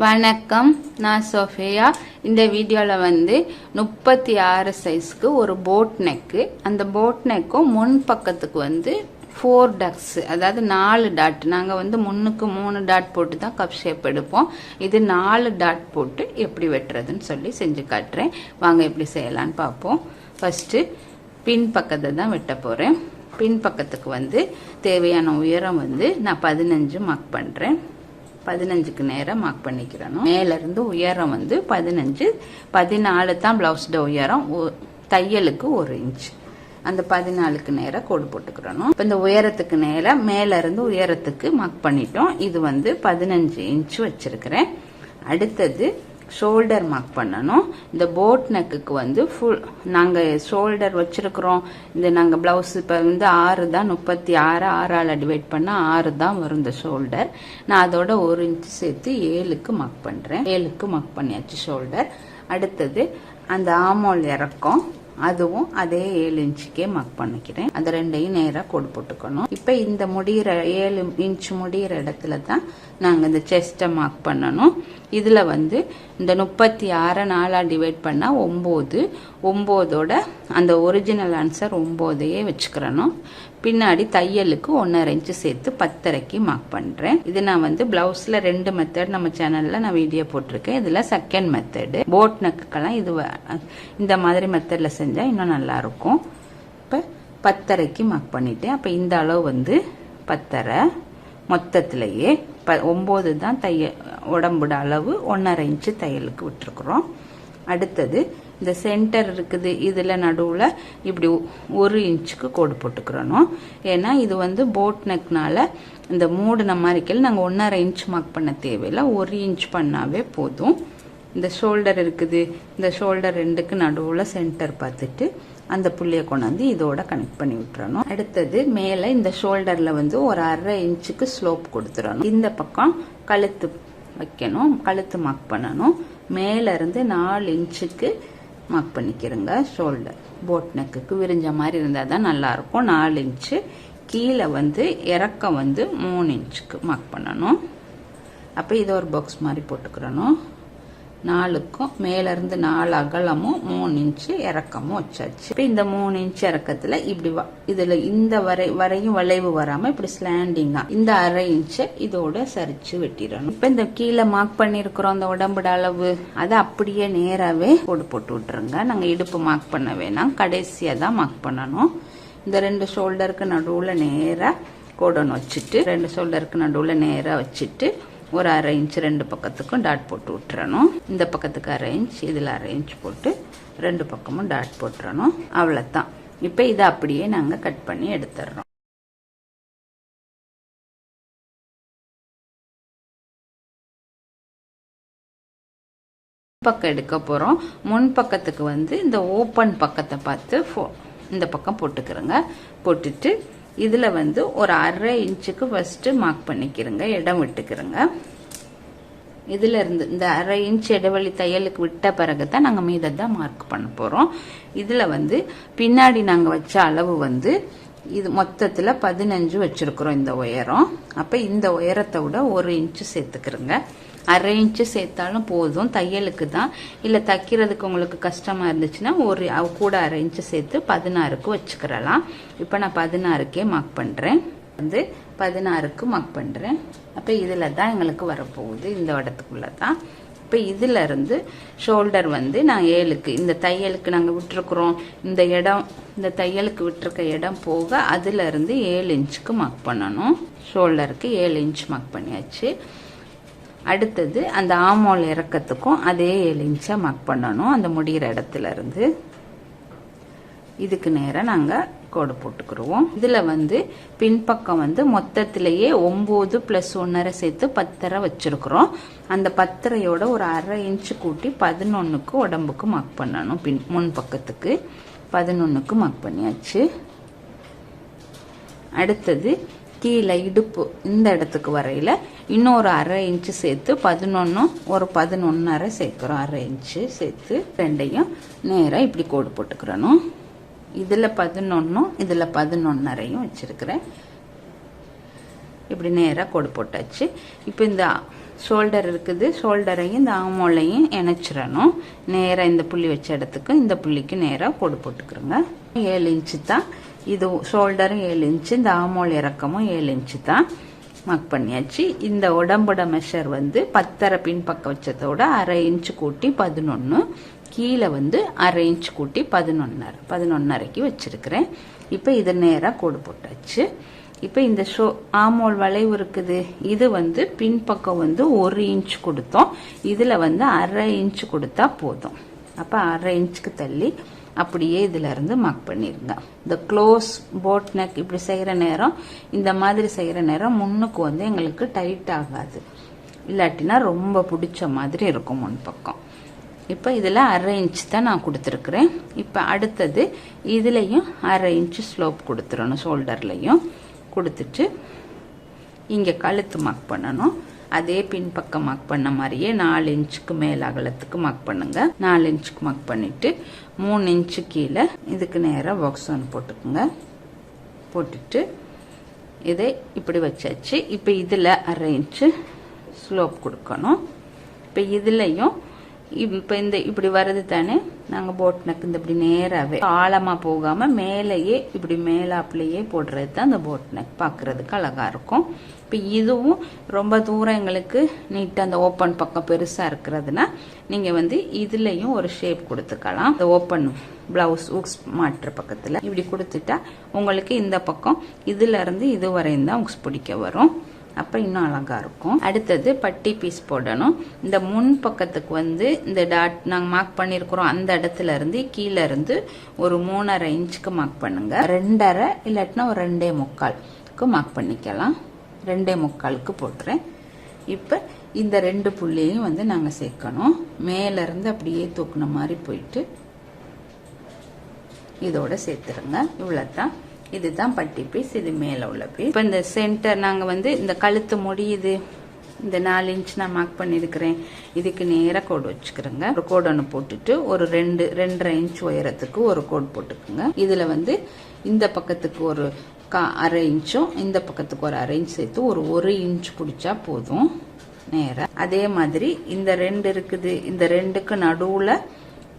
வணக்கம், நான் சோஃபியா. இந்த வீடியோவில் வந்து 36 சைஸ்க்கு ஒரு போட் நெக்கு, அந்த போட் நெக்கும் முன் பக்கத்துக்கு வந்து 4 டக்ஸ், அதாவது 4 டாட். நாங்கள் வந்து முன்னுக்கு 3 டாட் போட்டு தான் கப் ஷேப் எடுப்போம். இது 4 டாட் போட்டு எப்படி வெட்டுறதுன்னு சொல்லி செஞ்சு காட்டுறேன். வாங்க எப்படி செய்யலான்னு பார்ப்போம். ஃபஸ்ட்டு பின் பக்கத்தை தான் வெட்ட போகிறேன். பின் பக்கத்துக்கு வந்து தேவையான உயரம் வந்து நான் 15 மார்க் பண்ணுறேன். 15க்கு நேரம் மார்க் பண்ணிக்கிறேன். மேலேருந்து உயரம் வந்து 15, 14 தான் பிளவுஸோட உயரம். தையலுக்கு 1 இன்ச். அந்த 14க்கு நேரம் கோடு போட்டுக்கிறணும். இப்போ இந்த உயரத்துக்கு நேரம் மேலேருந்து உயரத்துக்கு மார்க் பண்ணிட்டோம். இது வந்து 15 இன்ச் வச்சிருக்கிறேன். அடுத்தது ஷோல்டர் மார்க் பண்ணணும். இந்த போட் நெக்குக்கு வந்து ஃபுல் நாங்கள் ஷோல்டர் வச்சிருக்கிறோம். இந்த நாங்கள் பிளவுஸ் இப்போ வந்து 6 தான், 36 6ஆல் டிவைட் பண்ணால் 6 தான் வரும் இந்த ஷோல்டர். நான் அதோட 1 இன்ச் சேர்த்து 7க்கு மார்க் பண்ணுறேன். 7க்கு மார்க் பண்ணியாச்சு ஷோல்டர். அடுத்தது அந்த ஆமோல் இறக்கம், அதுவும் அதே 7 இன்ச்சுக்கே மார்க் பண்ணிக்கிறேன். அந்த ரெண்டையும் நேராக கோடு போட்டுக்கணும். இப்போ இந்த முடிகிற 7 இன்ச் முடிகிற இடத்துல தான் நாங்கள் இந்த செஸ்ட்டை மார்க் பண்ணணும். இதில் வந்து இந்த 36 4ஆல் டிவைட் பண்ணால் 9, 9ஓட அந்த ஒரிஜினல் ஆன்சர் 9ஐயே வச்சுக்கிறணும். பின்னாடி தையலுக்கு 1.5 இன்ச்சு சேர்த்து 10.5க்கு மார்க் பண்ணுறேன். இது நான் வந்து பிளவுஸில் 2 மெத்தட் நம்ம சேனலில் நான் வீடியோ போட்டிருக்கேன். இதில் செகண்ட் மெத்தடு. போட் நெக்குக்கெல்லாம் இது இந்த மாதிரி மெத்தடில் செஞ்சால் இன்னும் நல்லாயிருக்கும். இப்போ 10.5க்கு மார்க் பண்ணிட்டேன். அப்போ இந்த அளவு வந்து 10.5 மொத்தத்திலேயே 9 தான் உடம்புட அளவு. 1.5 இன்ச்சு தையலுக்கு விட்டுருக்குறோம். அடுத்தது இந்த சென்டர் இருக்குது, இதில் நடுவில் இப்படி 1 இன்ச்சுக்கு கோடு போட்டுக்கிறணும். ஏன்னா இது வந்து போட் நெக்னால இந்த மூடின மாதிரிக்கல் நாங்கள் 1.5 இன்ச் மார்க் பண்ண தேவையில்லை, 1 இன்ச் பண்ணாவே போதும். இந்த ஷோல்டர் இருக்குது, இந்த ஷோல்டர் 2க்கு நடுவில் சென்டர் பார்த்துட்டு அந்த புள்ளியை கொண்டாந்து இதோட கனெக்ட் பண்ணி விட்டுறணும். அடுத்தது மேலே இந்த ஷோல்டரில் வந்து ஒரு 1/2 இன்ச்சுக்கு ஸ்லோப் கொடுத்துடணும். இந்த பக்கம் கழுத்து வைக்கணும், கழுத்து மார்க் பண்ணணும். மேலேருந்து 4 இன்ச்சுக்கு மார்க் பண்ணிக்கிறங்க. ஷோல்டர் போட் நெக்குக்கு விரிஞ்ச மாதிரி இருந்தால் தான் நல்லாயிருக்கும். 4 இன்ச்சு. கீழே வந்து இறக்கம் வந்து 3 இன்ச்சுக்கு மார்க் பண்ணணும். அப்போ இதை ஒரு பாக்ஸ் மாதிரி போட்டுக்கிறணும். 4க்கும் மேலேருந்து 4 அகலமும் 3 இன்ச்சு இறக்கமும் வச்சாச்சு. இப்போ இந்த 3 இன்ச்சு இறக்கத்தில் இப்படி இதில் இந்த வரையும் வளைவு வராமல் இப்படி ஸ்லாண்டிங்காக இந்த 1/2 இன்ச்சை இதோட சரிச்சு வெட்டிடணும். இப்போ இந்த கீழே மார்க் பண்ணியிருக்கிறோம் அந்த உடம்புட அளவு, அதை அப்படியே நேராகவே கோடு போட்டு விட்டுருங்க. நாங்கள் இடுப்பு மார்க் பண்ண வேணாம், கடைசியாக தான் மார்க் பண்ணணும். இந்த 2 ஷோல்டருக்கு நடுவில் நேராக கோடொன்று வச்சுட்டு 2 ஷோல்டருக்கு நடுவில் நேராக வச்சுட்டு ஒரு 1/2 இன்ச் 2 பக்கத்துக்கும் டாட் போட்டு விட்டுறணும். இந்த பக்கத்துக்கு 1/2 இன்ச், இதில் 1/2 இன்ச் போட்டு 2 பக்கமும் டாட் போட்டுறணும். அவ்வளோதான். இப்போ இதை அப்படியே நாங்கள் கட் பண்ணி எடுத்துடுறோம். பக்கம் எடுக்க போகிறோம். முன் பக்கத்துக்கு வந்து இந்த ஓப்பன் பக்கத்தை பார்த்து இந்த பக்கம் போட்டுக்கிறோங்க. போட்டுட்டு இதில் வந்து ஒரு 1/2 இன்ச்சுக்கு ஃபர்ஸ்ட் மார்க் பண்ணிக்கிறோங்க, இடம் விட்டுக்கிறோங்க. இதில் இருந்து இந்த 1/2 இன்ச் இடைவெளி தையலுக்கு விட்ட பிறகு தான் நாங்கள் மீதத்தான் மார்க் பண்ண போகிறோம். இதில் வந்து பின்னாடி நாங்கள் வச்ச அளவு வந்து இது மொத்தத்தில் 15 வச்சுருக்குறோம் இந்த உயரம். அப்போ இந்த உயரத்தை விட 1 இன்ச்சு சேர்த்துக்கிறோங்க. 1/2 இன்ச்சு சேர்த்தாலும் போதும், தையலுக்கு தான். இல்லை தைக்கிறதுக்கு உங்களுக்கு கஷ்டமாக இருந்துச்சுன்னா ஒரு கூட 1/2 இன்ச்சு சேர்த்து 16க்கு வச்சுக்கிறலாம். இப்போ நான் 16க்கே மார்க் பண்ணுறேன். வந்து 16க்கு மார்க் பண்ணுறேன். அப்போ இதில் தான் எங்களுக்கு வரப்போகுது, இந்த இடத்துக்குள்ளே தான். இப்போ இதில் இருந்து ஷோல்டர் வந்து நான் 7க்கு இந்த தையலுக்கு நாங்கள் விட்டுருக்குறோம். இந்த இடம் இந்த தையலுக்கு விட்டுருக்க இடம் போக அதில் இருந்து 7 இன்ச்சுக்கு மார்க் பண்ணணும். ஷோல்டருக்கு 7 இன்ச் மார்க் பண்ணியாச்சு. அடுத்தது அந்த ஆமோல் இறக்கத்துக்கும் அதே 7 இன்ச்சை மார்க் பண்ணணும். அந்த முடிகிற இடத்துல இருந்து இதுக்கு நேராக நாங்கள் கோடு போட்டுக்கிடுவோம். இதில் வந்து பின்பக்கம் வந்து மொத்தத்திலேயே 9 + 1.5 சேர்த்து 10.5 வச்சுருக்குறோம். அந்த 10.5யோட ஒரு 1/2 இன்ச்சு கூட்டி 11க்கு உடம்புக்கு மார்க் பண்ணணும். முன் பக்கத்துக்கு 11க்கு மார்க் பண்ணியாச்சு. அடுத்தது கீழே இடுப்பு இந்த இடத்துக்கு வரையில் இன்னொரு 1/2 இன்ச்சு சேர்த்து 11 ஒரு 11.5 சேர்க்குறோம். 1/2 இன்ச்சு சேர்த்து ரெண்டையும் நேராக இப்படி கோடு போட்டுக்கிறணும். இதில் 11 இதில் 11.5 வச்சிருக்கிறேன். இப்படி நேராக கோடு போட்டாச்சு. இப்போ இந்த ஷோல்டர் இருக்குது, ஷோல்டரையும் இந்த ஆமோலையும் இணைச்சிடணும். நேராக இந்த புள்ளி வச்ச இடத்துக்கு இந்த புள்ளிக்கு நேராக கோடு போட்டுக்கிறோங்க. 7 இன்ச்சு தான் இது. ஷோல்டரும் 7 இன்ச்சு, இந்த ஆமோல் இறக்கமும் 7 இன்ச்சு தான். மார்க் பண்ணியாச்சு. இந்த உடம்போட மெஷர் வந்து 10.5 பின்பக்கம் வச்சதோட 1/2 இன்ச்சு கூட்டி 11, கீழே வந்து 1/2 இன்ச்சு கூட்டி 11.5 வச்சிருக்கிறேன். இப்போ இது நேராக கோடு போட்டாச்சு. இப்போ இந்த ஆமோல் வளைவு இருக்குது, இது வந்து பின்பக்கம் வந்து 1 இன்ச் கொடுத்தோம், இதுல வந்து 1/2 இன்ச்சு கொடுத்தா போதும். அப்ப 1/2 இன்ச்சுக்கு தள்ளி அப்படியே இதுல இருந்து மார்க் பண்ணிருங்க. இந்த க்ளோஸ் போட் நெக் இப்படி செய்யற நேரம், இந்த மாதிரி செய்யற நேரம் முன்னுக்கு வந்து எங்களுக்கு டைட் ஆகாது, இல்லாட்டினா ரொம்ப பிடிச்ச மாதிரி இருக்கும் முன்பக்கம். இப்போ இதில் 1/2 இன்ச் தான் நான் கொடுத்துருக்குறேன். இப்போ அடுத்தது இதுலேயும் 1/2 இன்ச்சு ஸ்லோப் கொடுத்துடணும். ஷோல்டர்லையும் கொடுத்துட்டு இங்கே கழுத்து மார்க் பண்ணணும். அதே பின்பக்கம் மார்க் பண்ண மாதிரியே 4 இன்ச்சுக்கு மேல் அகலத்துக்கு மார்க் பண்ணுங்க. 4 இன்ச்சுக்கு மார்க் பண்ணிட்டு 3 இன்ச்சு கீழே இதுக்கு நேராக பாக்ஸ் ஒன்று போட்டுக்குங்க. போட்டுட்டு இதை இப்படி வச்சாச்சு. இப்போ இதில் 1/2 இன்ச்சு ஸ்லோப் கொடுக்கணும். இப்போ இதுலையும் இப்போ இந்த இப்படி வருது தானே, நாங்கள் போட் நெக் இந்த இப்படி நேராகவே ஆழமாக போகாமல் மேலேயே இப்படி மேலாப்பிலேயே போடுறது தான் இந்த போட் நெக், பார்க்குறதுக்கு அழகாக இருக்கும். இப்போ இதுவும் ரொம்ப தூரம் எங்களுக்கு நீட்டாக அந்த ஓப்பன் பக்கம் பெருசாக இருக்கிறதுனா நீங்கள் வந்து இதுலேயும் ஒரு ஷேப் கொடுத்துக்கலாம். இந்த ஓப்பன் பிளவுஸ் ஊக்ஸ் மாட்டுற பக்கத்தில் இப்படி கொடுத்துட்டா உங்களுக்கு இந்த பக்கம் இதுலேருந்து இது வரையும் தான் ஊக்ஸ் பிடிக்க வரும். அப்போ இன்னும் அழகா இருக்கும். அடுத்தது பட்டி பீஸ் போடணும். இந்த முன் பக்கத்துக்கு வந்து இந்த டாட் நாங்கள் மார்க் பண்ணியிருக்கிறோம், அந்த இடத்துல இருந்து கீழே இருந்து ஒரு 3.5 இன்ச்சுக்கு மார்க் பண்ணுங்க. 2.5 இல்லாட்டினா ஒரு 2.25க்கு மார்க் பண்ணிக்கலாம். 2.25க்கு போட்டுறேன். இப்போ இந்த 2 புள்ளியையும் வந்து நாங்கள் சேர்க்கணும். மேலேருந்து அப்படியே தூக்குன மாதிரி போயிட்டு இதோட சேர்த்துருங்க. இவ்வளோதான். இதுதான் பட்டி பீஸ், இது மேல உள்ள பீஸ். இப்போ இந்த சென்டர் நாங்க வந்து இந்த கழுத்து முடியுது, இந்த 4 இன்ச் நான் மார்க் பண்ணிருக்கிறேன், இதுக்கு நேராக கோடு வச்சுக்கிறேங்க. ஒரு கோடு ஒன்று போட்டுட்டு ஒரு 2.5 இன்ச் உயரத்துக்கு ஒரு கோடு போட்டுக்குங்க. இதுல வந்து இந்த பக்கத்துக்கு ஒரு 1/2 இன்ச்சும் இந்த பக்கத்துக்கு ஒரு 1/2 இன்ச் சேர்த்து ஒரு 1 இன்ச் பிடிச்சா போதும் நேரா. அதே மாதிரி இந்த 2 இருக்குது, இந்த 2க்கு நடுவுல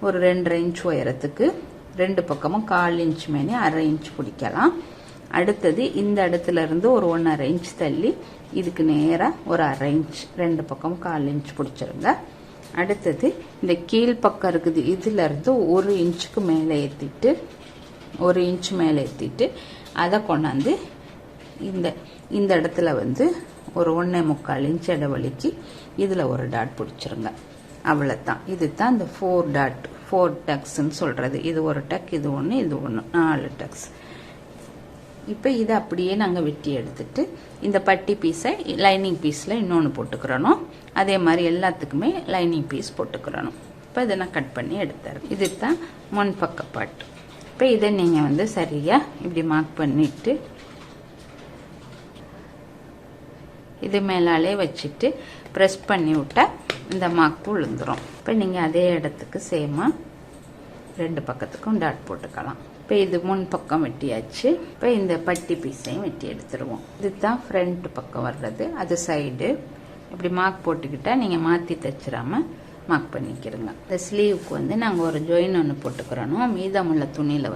ஒரு 2.5 இன்ச் உயரத்துக்கு 2 பக்கமும் 1/4 இன்ச் மேலே 1/2 இன்ச் பிடிக்கலாம். அடுத்தது இந்த இடத்துல இருந்து ஒரு 1.5 இன்ச் தள்ளி இதுக்கு நேரா ஒரு 1/2 இன்ச் 2 பக்கமும் 1/4 இன்ச் பிடிச்சிருங்க. அடுத்தது இந்த கீழ் பக்கம் இருக்குது, இதுல இருந்து 1 இன்ச்சுக்கு மேலே ஏற்றிட்டு 1 இன்ச் மேலே ஏற்றிட்டு அதை கொண்டாந்து இந்த இடத்துல வந்து ஒரு 1.25 இன்ச் இடைவெளிக்கு இதுல ஒரு டாட் பிடிச்சிருங்க. அவ்வளவுதான். இதுதான் இந்த 4 டக்ஸ்ன்னு சொல்றது. இது ஒரு டக், இது ஒன்று, இது ஒன்று, 4 டக்ஸ். இப்போ இதை அப்படியே நாங்கள் வெட்டி எடுத்துட்டு இந்த பட்டி பீஸை லைனிங் பீஸில் இன்னொன்று போட்டுக்கிறணும். அதே மாதிரி எல்லாத்துக்குமே லைனிங் பீஸ் போட்டுக்கிறணும். இப்போ இதை நான் கட் பண்ணி எடுத்துறேன். இதுதான் முன் பக்க பாட்டு. இப்போ இதை நீங்கள் வந்து சரியாக இப்படி மார்க் பண்ணிட்டு இது மேலாலே வச்சுட்டு ப்ரெஸ் பண்ணி விட்டா இந்த மார்க் விழுந்துரும். இப்போ நீங்கள் அதே இடத்துக்கு சேமா 2 பக்கத்துக்கும் டாட் போட்டுக்கலாம். இப்போ இது முன் பக்கம் வெட்டியாச்சு. இப்போ இந்த பட்டி பீஸையும் வெட்டி எடுத்துருவோம். இதுதான் ஃப்ரண்ட் பக்கம் வர்றது, அது சைடு. இப்படி மார்க் போட்டுக்கிட்டா நீங்கள் மாற்றி தைச்சிடாம மார்க் பண்ணிக்கிறோங்க. இந்த ஸ்லீவுக்கு வந்து நாங்கள் ஒரு ஜாயின் ஒன்று போட்டுக்கிறோம். மீதமுள்ள துணியில்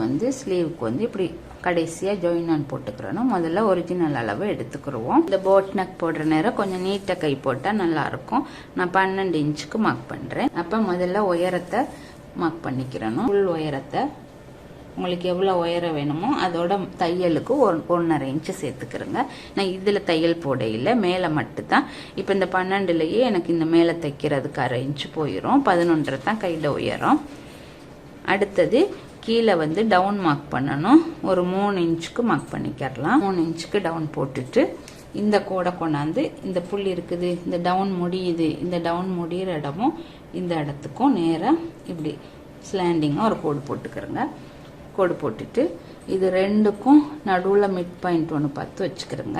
வந்து ஸ்லீவுக்கு வந்து இப்படி கடைசியாக ஜாயின் ஒன்று போட்டுக்கிறோம். முதல்ல ஒரிஜினல் அளவு எடுத்துக்கிடுவோம். இந்த போட் நெக் போடுற நேரம் கொஞ்சம் நீட்டாக கை போட்டால் நல்லாயிருக்கும். நான் 12 இன்ச்சுக்கு மார்க் பண்ணுறேன். அப்போ முதல்ல உயரத்தை மார்க் பண்ணிக்கிறணும். ஃபுல் உயரத்தை உங்களுக்கு எவ்வளோ உயரம் வேணுமோ அதோட தையலுக்கு 1.5 இன்ச்சு சேர்த்துக்கிறேங்க. நான் இதில் தையல் போட இல்லை, மேலே மட்டும்தான். இப்போ இந்த 12லேயே எனக்கு இந்த மேலே தைக்கிறதுக்கு 1/2 இன்ச்சு போயிடும். 11 தான் கையில் உயரம். அடுத்தது கீழே வந்து டவுன் மார்க் பண்ணணும். ஒரு 3 இன்ச்சுக்கு மார்க் பண்ணிக்கிறலாம். 3 இன்ச்சுக்கு டவுன் போட்டுட்டு இந்த கோடை கொண்டாந்து இந்த புள்ளி இருக்குது, இந்த டவுன் முடியுது, இந்த டவுன் முடிகிற இடமும் இந்த இடத்துக்கும் நேராக இப்படி ஸ்லாண்டிங்காக ஒரு கோடு போட்டுக்கிறேங்க. கோடு போட்டுட்டு இது 2க்கும் நடுவில் மிட் பாயிண்ட் ஒன்று பார்த்து வச்சுக்கிறேங்க.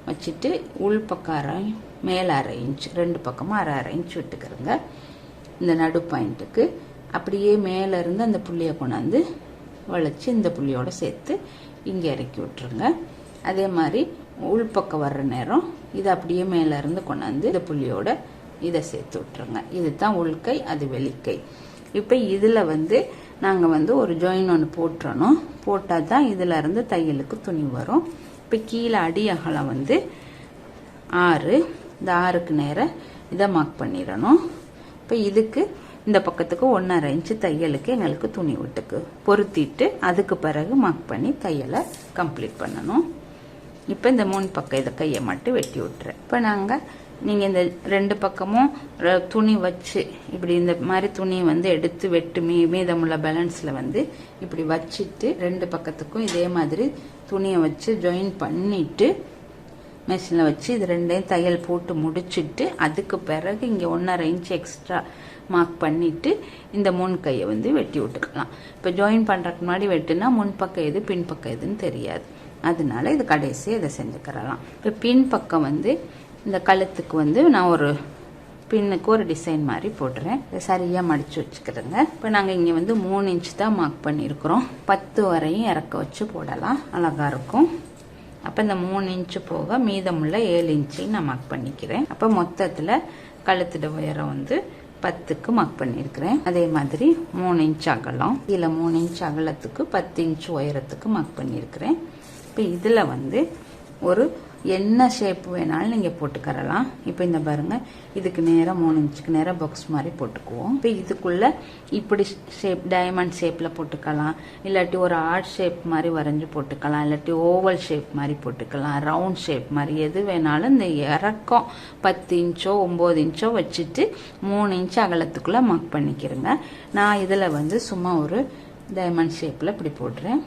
வச்சுட்டு உள் பக்கம் மேலே 1/2 இன்ச், 2 பக்கமும் 1/2 இன்ச் விட்டுக்கிறேங்க. இந்த நடு பாயிண்ட்டுக்கு அப்படியே மேலே இருந்து அந்த புள்ளியை கொண்டாந்து வளைச்சி இந்த புள்ளியோட சேர்த்து இங்கே இறக்கி விட்டுருங்க. அதே மாதிரி உள்பக்கம் வர்ற நேரம் இதை அப்படியே மேலே இருந்து கொண்டாந்து இந்த புள்ளியோட இதை சேர்த்து விட்டுருங்க. இதுதான் உள்கை, அது வெளிக்கை. இப்போ இதில் வந்து நாங்கள் வந்து ஒரு ஜாயின் ஒன்று போட்டுறணும். போட்டால் தான் இதில் இருந்து தையலுக்கு துணி வரும். இப்போ கீழே அடி அகலம் வந்து 6, இந்த 6க்கு நேராக இதை மார்க் பண்ணிடணும். இப்போ இதுக்கு இந்த பக்கத்துக்கு 1.5 இன்ச்சு தையலுக்கு எங்களுக்கு துணி விட்டுக்கு பொருத்திட்டு அதுக்கு பிறகு மார்க் பண்ணி தையலை கம்ப்ளீட் பண்ணணும். இப்போ இந்த 3 பக்கம் இதை கையை மட்டும் வெட்டி விட்டுறேன். இப்போ நீங்கள் இந்த 2 பக்கமும் துணி வச்சு இப்படி இந்த மாதிரி துணி வந்து எடுத்து வெட்டு மீதமுள்ள பேலன்ஸில் வந்து இப்படி வச்சுட்டு 2 பக்கத்துக்கும் இதே மாதிரி துணியை வச்சு ஜாயின் பண்ணிட்டு மிஷினில் வச்சு இது 2யும் தையல் போட்டு முடிச்சுட்டு அதுக்கு பிறகு இங்கே 1.5 இன்ச் எக்ஸ்ட்ரா மார்க் பண்ணிட்டு இந்த முன் கையை வந்து வெட்டி விட்டுக்கலாம். இப்போ ஜாயின் பண்ணுறதுக்கு முன்னாடி வெட்டுனா முன்பக்கம் எது பின்பக்கம் எதுன்னு தெரியாது. அதனால இது கடைசியாக இதை செஞ்சுக்கிறலாம். இப்போ பின்பக்கம் வந்து இந்த கழுத்துக்கு வந்து நான் ஒரு பின்னுக்கு ஒரு டிசைன் மாதிரி போட்டுறேன். சரியாக மடித்து வச்சுக்கிறேங்க. இப்போ நாங்கள் இங்கே வந்து 3 இன்ச் தான் மார்க் பண்ணியிருக்கிறோம். 10 வரையும் இறக்க வச்சு போடலாம், அழகாக இருக்கும். அப்போ இந்த 3 இன்ச்சு போக மீதமுள்ள 7 இன்ச்சையும் நான் மார்க் பண்ணிக்கிறேன். அப்போ மொத்தத்தில் கழுத்துட உயரம் வந்து 10க்கு மார்க் பண்ணியிருக்கிறேன். அதே மாதிரி 3 இன்ச் அகலம், இதில் 3 இன்ச் அகலத்துக்கு 10 இன்ச் உயரத்துக்கு மார்க் பண்ணியிருக்கிறேன். இப்போ இதில் வந்து ஒரு என்ன ஷேப் வேணாலும் நீங்கள் போட்டுக்கறலாம். இப்போ இந்த பாருங்க, இதுக்கு நேராக 3 இன்ச்சுக்கு நேராக பாக்ஸ் மாதிரி போட்டுக்குவோம். இப்போ இதுக்குள்ள இப்படி ஷேப் டைமண்ட் ஷேப்பில் போட்டுக்கலாம், இல்லாட்டி ஒரு ஆர்ட் ஷேப் மாதிரி வரைஞ்சி போட்டுக்கலாம், இல்லாட்டி ஓவல் ஷேப் மாதிரி போட்டுக்கலாம், ரவுண்ட் ஷேப் மாதிரி எது வேணாலும் இந்த இறக்கம் 10 இன்ச்சோ 9 இன்ச்சோ வச்சுட்டு 3 இன்ச் அகலத்துக்குள்ளே மார்க் பண்ணிக்கிறேங்க. நான் இதில் வந்து சும்மா ஒரு டைமண்ட் ஷேப்பில் இப்படி போடுறேன்,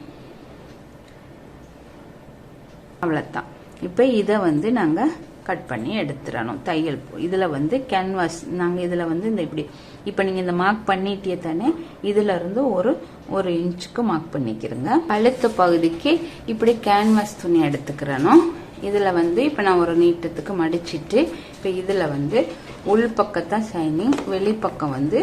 அவ்வளோதான். இப்போ இதை வந்து நாங்கள் கட் பண்ணி எடுத்துடணும். தையல் இதில் வந்து கேன்வாஸ் நாங்கள் இதில் வந்து இந்த இப்படி இப்போ நீங்கள் இந்த மார்க் பண்ணிட்டே தானே, இதில் இருந்து ஒரு இன்ச்சுக்கு மார்க் பண்ணிக்கிறோங்க. கழுத்து பகுதிக்கு இப்படி கேன்வாஸ் துணி எடுத்துக்கிறணும். இதில் வந்து இப்போ நான் ஒரு நீட்டத்துக்கு மடிச்சிட்டு இப்போ இதில் வந்து உள் பக்கத்தான் ஷைனிங், வெளிப்பக்கம் வந்து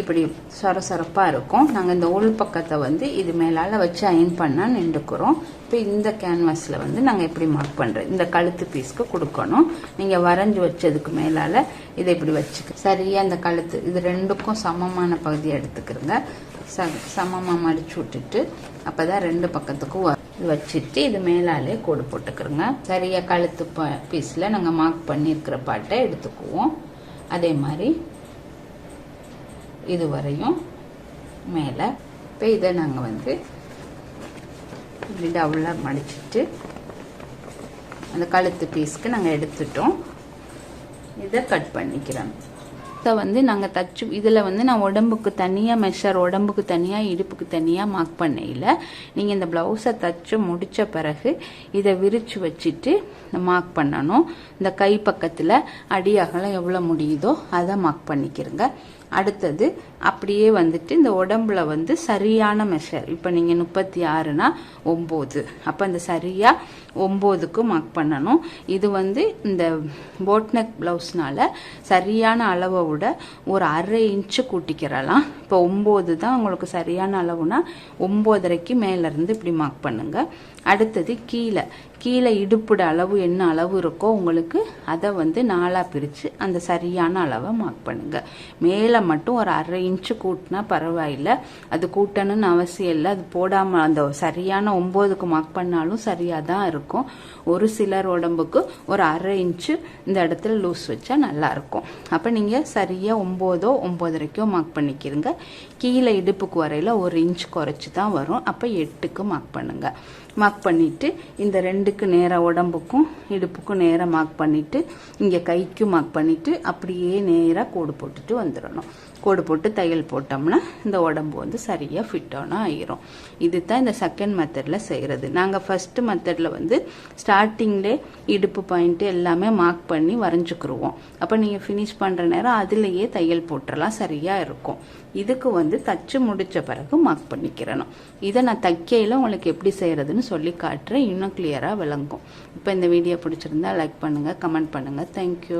இப்படி சொரசொரப்பாக இருக்கும். நாங்கள் இந்த உள் பக்கத்தை வந்து இது மேலால் வச்சு அயன் பண்ணால் நின்றுக்கிறோம். இப்போ இந்த கேன்வாஸில் வந்து நாங்கள் எப்படி மார்க் பண்ணுறோம், இந்த கழுத்து பீஸ்க்கு கொடுக்கணும். நீங்கள் வரைஞ்சி வச்சதுக்கு மேலால் இதை இப்படி வச்சுக்க சரியாக இந்த கழுத்து இது 2க்கும் சமமான பகுதியை எடுத்துக்கிறோங்க. சமமாக மடிச்சு விட்டுட்டு அப்போ தான் 2 பக்கத்துக்கும் வச்சுட்டு இது மேலாலே கோடு போட்டுக்கிறோங்க. சரியாக கழுத்து பீஸில் நாங்கள் மார்க் பண்ணியிருக்கிற பாட்டை எடுத்துக்குவோம். அதே மாதிரி இதுவரையும் மேலே. இப்போ இதை நாங்கள் வந்து இப்படி டபுளாக மடிச்சுட்டு அந்த கழுத்து பீஸ்க்கு நாங்கள் எடுத்துட்டோம். இதை கட் பண்ணிக்கிறோம். இதை வந்து நாங்கள் தச்சு இதில் வந்து நான் உடம்புக்கு தனியாக மெஷர், உடம்புக்கு தனியாக இடுப்புக்கு தனியாக மார்க் பண்ணையில் நீங்கள் இந்த ப்ளவுஸை தச்சு முடித்த பிறகு இதை விரித்து வச்சுட்டு மார்க் பண்ணணும். இந்த கை பக்கத்தில் அடி அகலம் எவ்வளோ முடியுதோ அதை மார்க் பண்ணிக்கிறங்க. அடுத்தது அப்படியே வந்துட்டு இந்த உடம்புல வந்து சரியான மெஷர், இப்போ நீங்கள் 36னா 9, அப்போ இந்த சரியாக 9க்கு மார்க் பண்ணணும். இது வந்து இந்த போட்நெக் ப்ளவுஸ்னால சரியான அளவை விட ஒரு 1/2 இன்ச்சு கூட்டிக்கிறலாம். இப்போ 9 தான் உங்களுக்கு சரியான அளவுனா 9.5க்கு மேலேருந்து இப்படி மார்க் பண்ணுங்க. அடுத்தது கீழே இடுப்புட அளவு என்ன அளவு இருக்கோ உங்களுக்கு அதை வந்து 4ஆக பிரித்து அந்த சரியான அளவை மார்க் பண்ணுங்க. மேலே மட்டும் ஒரு 1/2 இன்ச்சு கூட்டினா பரவாயில்லை, அது கூட்டணும்னு அவசியம் இல்லை. அது போடாமல் அந்த சரியான 9க்கு மார்க் பண்ணாலும் சரியாக தான் இருக்கும். ஒரு சிலர் உடம்புக்கு ஒரு 1/2 இன்ச்சு இந்த இடத்துல லூஸ் வச்சா நல்லாயிருக்கும். அப்போ நீங்கள் சரியாக 9ஓ 9.5ஓ மார்க் பண்ணிக்கிறங்க. கீழே இடுப்புக்கு வரையில் 1 இன்ச் குறைச்சி தான் வரும். அப்போ 8க்கு மார்க் பண்ணுங்க. மார்க் பண்ணிவிட்டு இந்த 2க்கு நேராக உடம்புக்கும் இடுப்புக்கும் நேராக மார்க் பண்ணிவிட்டு இங்கே கைக்கும் மார்க் பண்ணிவிட்டு அப்படியே நேராக கோடு போட்டுட்டு வந்துடணும். கோடு போட்டு தையல் போட்டோம்னா இந்த உடம்பு வந்து சரியாக ஃபிட்டான ஆயிரும். இது தான் இந்த செகண்ட் மெத்தடில் செய்கிறது. நாங்கள் ஃபஸ்ட்டு மெத்தடில் வந்து ஸ்டார்டிங்லே இடுப்பு பாயிண்ட்டு எல்லாமே மார்க் பண்ணி வரைஞ்சிக்கிருவோம். அப்போ நீங்கள் ஃபினிஷ் பண்ணுற நேரம் அதுலேயே தையல் போட்டுடலாம், சரியாக இருக்கும். இதுக்கு வந்து தச்சு முடித்த பிறகு மார்க் பண்ணிக்கிறணும். இதை நான் தைக்கையில் உங்களுக்கு எப்படி செய்கிறதுன்னு சொல்லி காட்டுறேன், இன்னும் கிளியராக விளங்கும். இப்போ இந்த வீடியோ பிடிச்சிருந்தா லைக் பண்ணுங்கள், கமெண்ட் பண்ணுங்கள். தேங்க்யூ.